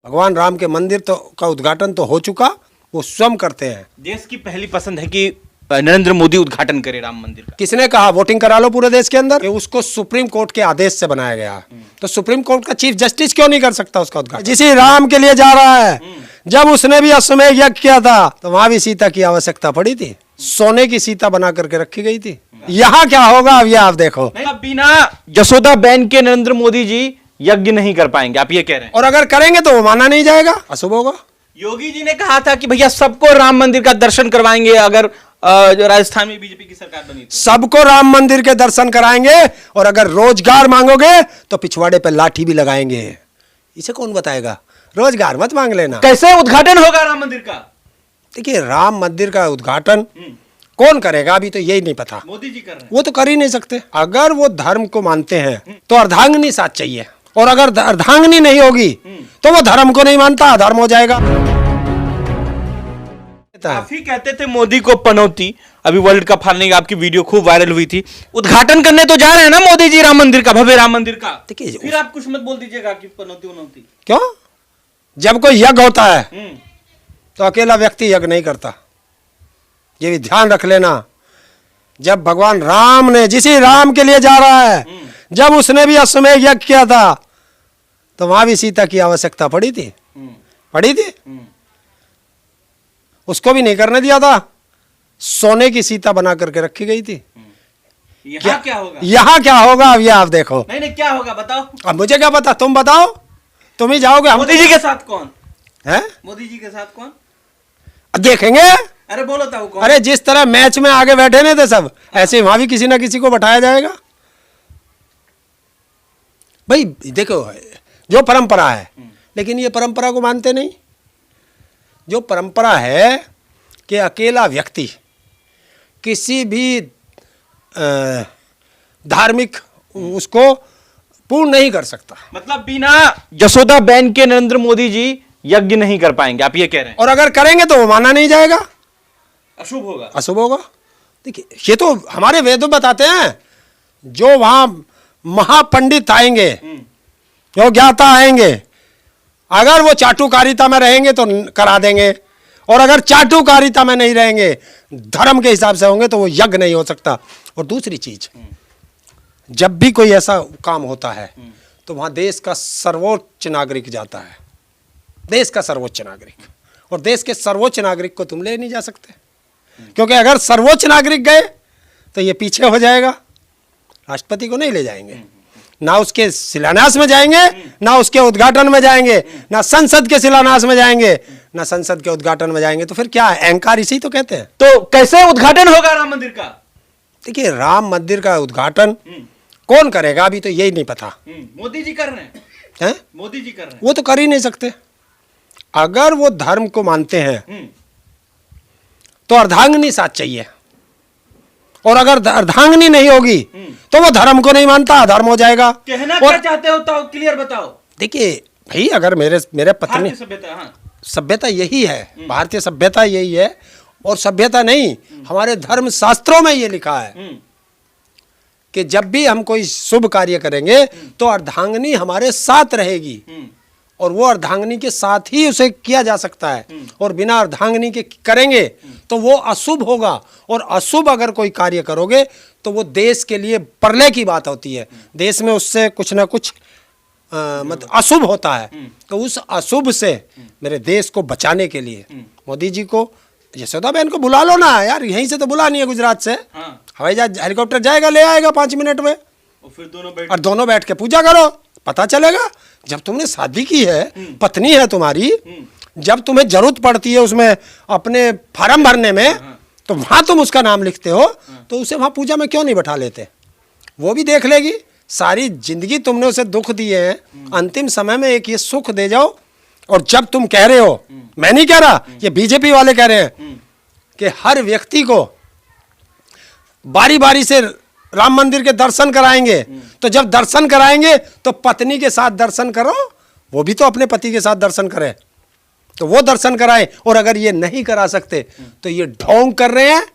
भगवान राम के मंदिर तो का उद्घाटन तो हो चुका, वो स्वयं करते हैं। देश की पहली पसंद है कि नरेंद्र मोदी उद्घाटन करे राम मंदिर का। किसने कहा? वोटिंग करा लो पूरे देश के अंदर। ये उसको सुप्रीम कोर्ट के आदेश से बनाया गया है, तो सुप्रीम कोर्ट का चीफ जस्टिस क्यों नहीं कर सकता उसका उद्घाटन? जिस राम के लिए जा रहा है, जब उसने भी अश्वमेध यज्ञ किया था तो वहां भी सीता की आवश्यकता पड़ी थी, सोने की सीता बना करके रखी गई थी। यहाँ क्या होगा अब ये आप देखो। बिना जसोदा बहन के नरेंद्र मोदी जी यज्ञ नहीं कर पाएंगे, आप ये कह रहे हैं? और अगर करेंगे तो वो माना नहीं जाएगा, अशुभ होगा। योगी जी ने कहा था कि भैया सबको राम मंदिर का दर्शन करवाएंगे अगर राजस्थान में बीजेपी की सरकार बनी तो। सबको राम मंदिर के दर्शन कराएंगे, और अगर रोजगार मांगोगे तो पिछवाड़े पे लाठी भी लगाएंगे। इसे कौन बताएगा? रोजगार मत मांग लेना। कैसे उद्घाटन होगा राम मंदिर का? देखिए, राम मंदिर का उद्घाटन कौन करेगा अभी तो यही नहीं पता। मोदी जी कर रहे हैं। वो तो कर ही नहीं सकते। अगर वो धर्म को मानते हैं तो अर्धांगिनी साथ चाहिए, और अगर अर्धांगिनी नहीं होगी तो वो धर्म को नहीं मानता, अधर्म हो जाएगा। काफी कहते थे मोदी को पनौती, अभी वर्ल्ड कप हारने की आपकी वीडियो खूब वायरल हुई थी। उद्घाटन करने तो जा रहे हैं ना मोदी जी राम मंदिर का, भव्य राम मंदिर का। देखिए, फिर आप कुछ मत बोल दीजिएगा कि पनौती वनौती। क्यों? जब कोई यज्ञ होता है तो अकेला व्यक्ति यज्ञ नहीं करता, ये भी ध्यान रख लेना। जब भगवान राम ने, जिस राम के लिए जा रहा है, जब उसने भी अश्वमेध यज्ञ किया था तो वहां भी सीता की आवश्यकता पड़ी थी, पड़ी थी। उसको भी नहीं करने दिया था, सोने की सीता बना करके रखी गई थी। यहाँ क्या होगा? यहाँ क्या होगा अब ये आप देखो। नहीं क्या होगा बताओ। अब मुझे क्या पता, तुम बताओ, तुम ही जाओगे। मोदी जी के साथ कौन है? मोदी जी के साथ कौन? देखेंगे। अरे बोलो तो कौन? अरे जिस तरह मैच में आगे बैठे नहीं थे सब, ऐसे वहां भी किसी ना किसी को बैठाया जाएगा। भाई देखो, जो परंपरा है, लेकिन ये परंपरा को मानते नहीं। जो परंपरा है कि अकेला व्यक्ति किसी भी धार्मिक उसको पूर्ण नहीं कर सकता। मतलब बिना जसोदा बहन के नरेंद्र मोदी जी यज्ञ नहीं कर पाएंगे, आप ये कह रहे हैं? और अगर करेंगे तो वो माना नहीं जाएगा, अशुभ होगा। अशुभ होगा। देखिए, ये तो हमारे वेद बताते हैं। जो वहां महापंडित आएंगे, जो ज्ञाता आएंगे, अगर वो चाटुकारिता में रहेंगे तो करा देंगे, और अगर चाटुकारिता में नहीं रहेंगे, धर्म के हिसाब से होंगे, तो वो यज्ञ नहीं हो सकता। और दूसरी चीज, जब भी कोई ऐसा काम होता है तो वहां देश का सर्वोच्च नागरिक जाता है, देश का सर्वोच्च नागरिक। और देश के सर्वोच्च नागरिक को तुम ले नहीं जा सकते, क्योंकि अगर सर्वोच्च नागरिक गए तो ये पीछे हो जाएगा। राष्ट्रपति को नहीं ले जाएंगे, ना उसके शिलान्यास में जाएंगे, ना उसके उद्घाटन में जाएंगे, ना संसद के शिलान्यास में जाएंगे, ना संसद के उद्घाटन में जाएंगे। तो फिर क्या है? अहंकार इसी तो कहते हैं। तो कैसे उद्घाटन होगा राम मंदिर का? देखिए, राम मंदिर का उद्घाटन कौन करेगा अभी तो यही नहीं पता। मोदी जी कर रहे हैं? मोदी जी कर रहे हैं। वो तो कर ही नहीं सकते। अगर वो धर्म को मानते हैं तो अर्धांगिनी साथ चाहिए, और अगर अर्धांगिनी नहीं होगी तो वो धर्म को नहीं मानता, अधर्म हो जाएगा। कहना क्या चाहते हो तो क्लियर बताओ। देखिए भाई, अगर मेरे पत्नी, सभ्यता, हाँ। सभ्यता यही है, भारतीय सभ्यता यही है। और सभ्यता नहीं, हमारे धर्म शास्त्रों में ये लिखा है कि जब भी हम कोई शुभ कार्य करेंगे तो अर्धांगिनी हमारे साथ रहेगी, और वो अर्धांगिनी के साथ ही उसे किया जा सकता है। और बिना अर्धांगिनी के करेंगे तो वो अशुभ होगा, और अशुभ अगर कोई कार्य करोगे तो वो देश के लिए प्रलय की बात होती है। देश में उससे कुछ ना कुछ मतलब अशुभ होता है। तो उस अशुभ से मेरे देश को बचाने के लिए मोदी जी को, यशोदा बहन को बुला लो ना यार, यहीं से तो बुलानी है गुजरात से। हाँ। हवाई जहाज हेलीकॉप्टर जाएगा, ले आएगा 5 मिनट में, और फिर दोनों बैठ के पूजा करो, पता चलेगा। जब तुमने शादी की है, पत्नी है तुम्हारी, जब तुम्हें जरूरत पड़ती है उसमें अपने फार्म भरने में, तो वहां तुम उसका नाम लिखते हो, तो उसे वहां पूजा में क्यों नहीं बैठा लेते? वो भी देख लेगी। सारी जिंदगी तुमने उसे दुख दिए हैं, अंतिम समय में एक ये सुख दे जाओ। और जब तुम कह रहे हो, मैं नहीं कह रहा, ये बीजेपी वाले कह रहे हैं कि हर व्यक्ति को बारी बारी से राम मंदिर के दर्शन कराएंगे, तो जब दर्शन कराएंगे तो पत्नी के साथ दर्शन करो, वो भी तो अपने पति के साथ दर्शन करे, तो वो दर्शन कराए। और अगर ये नहीं करा सकते तो ये ढोंग कर रहे हैं।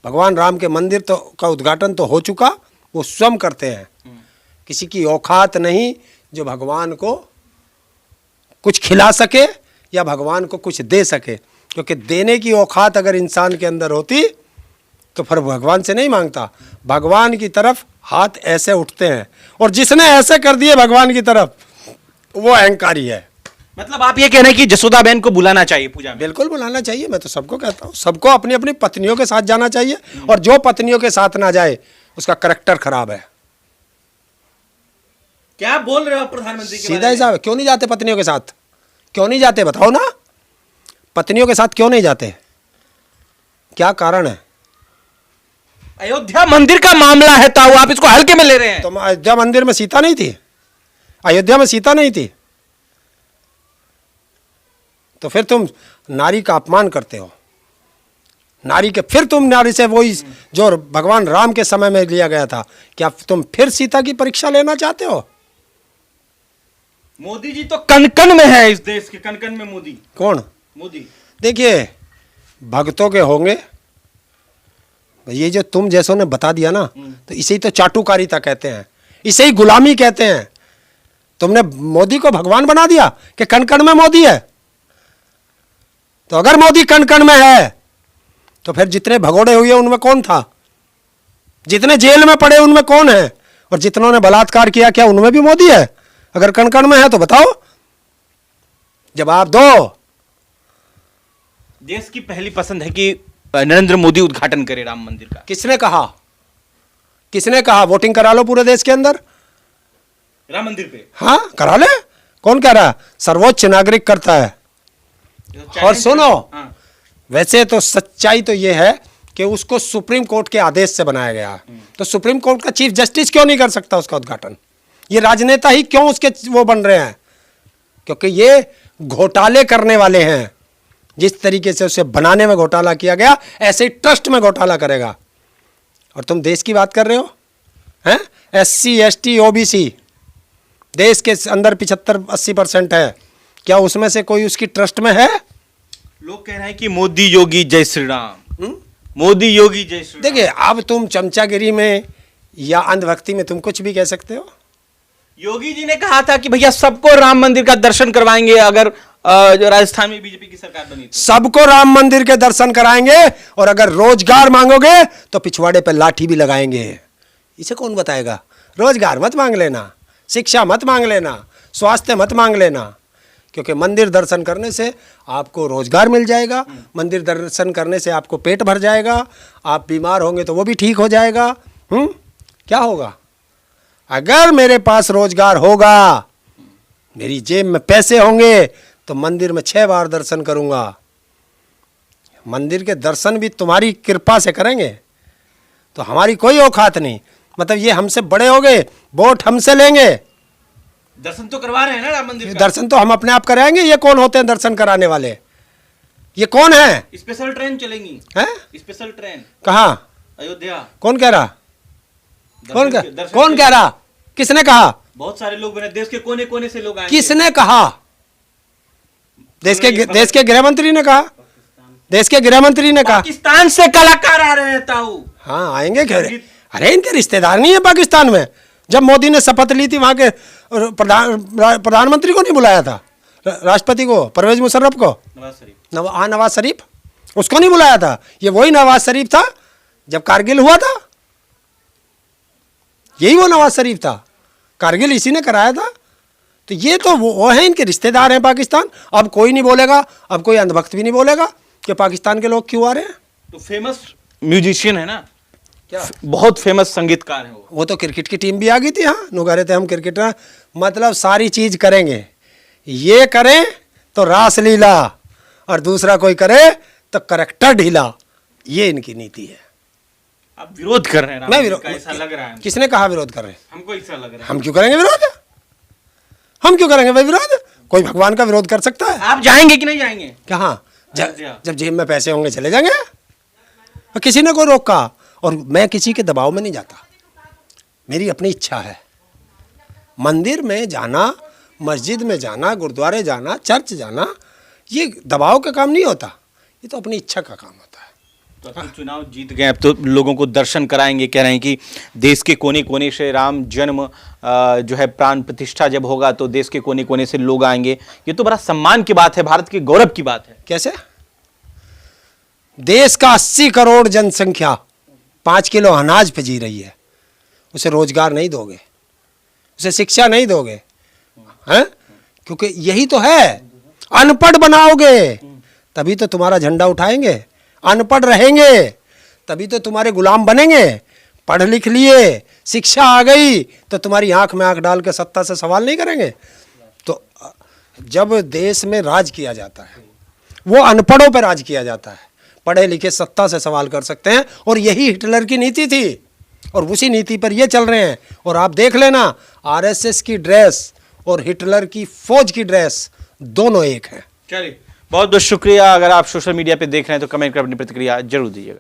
भगवान राम के मंदिर तो का उद्घाटन तो हो चुका, वो स्वयं करते हैं। किसी की औकात नहीं जो भगवान को कुछ खिला सके या भगवान को कुछ दे सके, क्योंकि देने की औकात अगर इंसान के अंदर होती तो फिर भगवान से नहीं मांगता। भगवान की तरफ हाथ ऐसे उठते हैं, और जिसने ऐसे कर दिए भगवान की तरफ वो अहंकारी है। मतलब आप ये कह रहे हैं कि जसोदा बहन को बुलाना चाहिए पूजा में? बिल्कुल बुलाना चाहिए, मैं तो सबको कहता हूँ, सबको अपनी अपनी पत्नियों के साथ जाना चाहिए, और जो पत्नियों के साथ ना जाए उसका करैक्टर खराब है। क्या बोल रहे हो आप प्रधानमंत्री के सीधा बारे ही साहब, क्यों नहीं जाते पत्नियों के साथ? क्यों नहीं जाते बताओ ना, पत्नियों के साथ क्यों नहीं जाते, क्या कारण है? में? अयोध्या मंदिर का मामला है ताऊ, आप इसको हल्के में ले रहे हैं। तो अयोध्या मंदिर में सीता नहीं थी? अयोध्या में सीता नहीं थी? तो फिर तुम नारी का अपमान करते हो, नारी के, फिर तुम नारी से वही जो भगवान राम के समय में लिया गया था, क्या तुम फिर सीता की परीक्षा लेना चाहते हो? मोदी जी तो कन कन में है, इस देश के कन कन में मोदी। कौन? मोदी। देखिए, भक्तों के होंगे, ये जो तुम जैसों ने बता दिया ना, तो इसे ही तो चाटुकारिता कहते हैं, इसे ही गुलामी कहते हैं। तुमने मोदी को भगवान बना दिया कि कण कण में मोदी है। तो अगर मोदी कण कण में है तो फिर जितने भगोड़े हुए उनमें कौन था? जितने जेल में पड़े उनमें कौन है? और जितनों ने बलात्कार किया, क्या उनमें भी मोदी है? अगर कण कण में है तो बताओ, जवाब दो। देश की पहली पसंद है कि नरेंद्र मोदी उद्घाटन करे राम मंदिर का। किसने कहा? किसने कहा? वोटिंग करा लो पूरे देश के अंदर, राम मंदिर पे। हाँ करा ले, कौन कह रहा है? सर्वोच्च नागरिक करता है। और सुनो, हाँ। वैसे तो सच्चाई तो ये है कि उसको सुप्रीम कोर्ट के आदेश से बनाया गया है, तो सुप्रीम कोर्ट का चीफ जस्टिस क्यों नहीं कर सकता उसका उद्घाटन? ये राजनेता ही क्यों उसके वो बन रहे हैं? क्योंकि ये घोटाले करने वाले हैं। जिस तरीके से उसे बनाने में घोटाला किया गया, ऐसे ही ट्रस्ट में घोटाला करेगा। और तुम देश की बात कर रहे हो, हैं? SC ST OBC देश के अंदर 75-80% है, क्या उसमें से कोई उसकी ट्रस्ट में है? लोग कह रहे हैं कि मोदी योगी जय श्री राम। मोदी योगी जय श्री राम। देखिए, अब तुम चमचागिरी में या अंधभक्ति में तुम कुछ भी कह सकते हो। योगी जी ने कहा था कि भैया सबको राम मंदिर का दर्शन करवाएंगे अगर जो राजस्थान में बीजेपी की सरकार बनी तो। सबको राम मंदिर के दर्शन कराएंगे, और अगर रोजगार मांगोगे तो पिछवाड़े पे लाठी भी लगाएंगे। इसे कौन बताएगा? रोजगार मत मांग लेना, शिक्षा मत मांग लेना, स्वास्थ्य मत मांग लेना, क्योंकि मंदिर दर्शन करने से आपको रोजगार मिल जाएगा, मंदिर दर्शन करने से आपको पेट भर जाएगा, आप बीमार होंगे तो वो भी ठीक हो जाएगा। क्या होगा? अगर मेरे पास रोजगार होगा, मेरी जेब में पैसे होंगे, तो मंदिर में 6 बार दर्शन करूंगा। मंदिर के दर्शन भी तुम्हारी कृपा से करेंगे, तो हमारी कोई औकात नहीं। मतलब ये हमसे बड़े हो गए, वोट हमसे लेंगे। दर्शन तो करवा रहे हैं ना राम मंदिर का। दर्शन तो हम अपने आप कराएंगे। ये कौन होते हैं दर्शन कराने वाले? ये कौन है? स्पेशल ट्रेन चलेंगी। हैं? Special train. कहाँ? अयोध्या। कौन कह रहा? कौन दर्शन कह रहा? किसने कहा? बहुत सारे लोग बने, देश के कोने कोने से लोग आए। किसने कहा? देश के गृह मंत्री ने कहा। देश के गृह मंत्री ने कहा। पाकिस्तान से कलाकार आ रहे हैं ताऊ। हाँ आएंगे। अरे इनके रिश्तेदार नहीं है पाकिस्तान में। जब मोदी ने शपथ ली थी, वहां के प्रधानमंत्री को नहीं बुलाया था? राष्ट्रपति को, परवेज मुशर्रफ को, नवाज शरीफ, उसको नहीं बुलाया था? ये वही नवाज शरीफ था जब कारगिल हुआ था। यही वो नवाज शरीफ था, कारगिल इसी ने कराया था। तो ये तो वो है, इनके रिश्तेदार हैं पाकिस्तान। अब कोई नहीं बोलेगा, अब कोई अंधभक्त भी नहीं बोलेगा कि पाकिस्तान के लोग क्यों आ रहे हैं। तो फेमस म्यूजिशियन है ना, क्या बहुत फेमस संगीतकार है वो तो क्रिकेट की टीम भी आ गई थी। हाँ नुगारे थे हम क्रिकेटर, मतलब सारी चीज करेंगे। ये करें तो रासलीला, और दूसरा कोई करे तो करैक्टर ढीला। ये इनकी नीति है। आप विरोध कर रहे हैं? मैं विरोध, ऐसा लग रहा है। किसने कहा विरोध कर रहे हैं? हमको ऐसा लग रहा है। हम क्यों करेंगे विरोध? हम क्यों करेंगे भाई विरोध? कोई भगवान का विरोध कर सकता है? आप जाएंगे कि नहीं जाएंगे? कहाँ? जब जेब में पैसे होंगे चले जाएंगे। और किसी ने कोई रोका, और मैं किसी के दबाव में नहीं जाता। मेरी अपनी इच्छा है। मंदिर में जाना, मस्जिद में जाना, गुरुद्वारे जाना, चर्च जाना, ये दबाव का काम नहीं होता। ये तो अपनी इच्छा का काम होता है। तो अब तो चुनाव जीत गए, अब तो लोगों को दर्शन कराएंगे, कह रहे हैं कि देश के कोने कोने से राम जन्म जो है प्राण प्रतिष्ठा जब होगा तो देश के कोने कोने से लोग आएंगे। ये तो बड़ा सम्मान की बात है, भारत के गौरव की बात है। कैसे? देश का 80 करोड़ जनसंख्या 5 किलो अनाज पे जी रही है, उसे रोजगार नहीं दोगे, उसे शिक्षा नहीं दोगे, हैं? क्योंकि यही तो है, अनपढ़ बनाओगे तभी तो तुम्हारा झंडा उठाएंगे, अनपढ़ रहेंगे तभी तो तुम्हारे गुलाम बनेंगे। पढ़ लिख लिए, शिक्षा आ गई तो तुम्हारी आंख में आंख डाल के सत्ता से सवाल नहीं करेंगे। तो जब देश में राज किया जाता है वो अनपढ़ों पर राज किया जाता है, पढ़े लिखे सत्ता से सवाल कर सकते हैं। और यही हिटलर की नीति थी और उसी नीति पर ये चल रहे हैं। और आप देख लेना, आरएसएस की ड्रेस और हिटलर की फौज की ड्रेस दोनों एक हैं। चलिए, बहुत बहुत शुक्रिया। अगर आप सोशल मीडिया पे देख रहे हैं तो कमेंट कर अपनी प्रतिक्रिया जरूर दीजिएगा।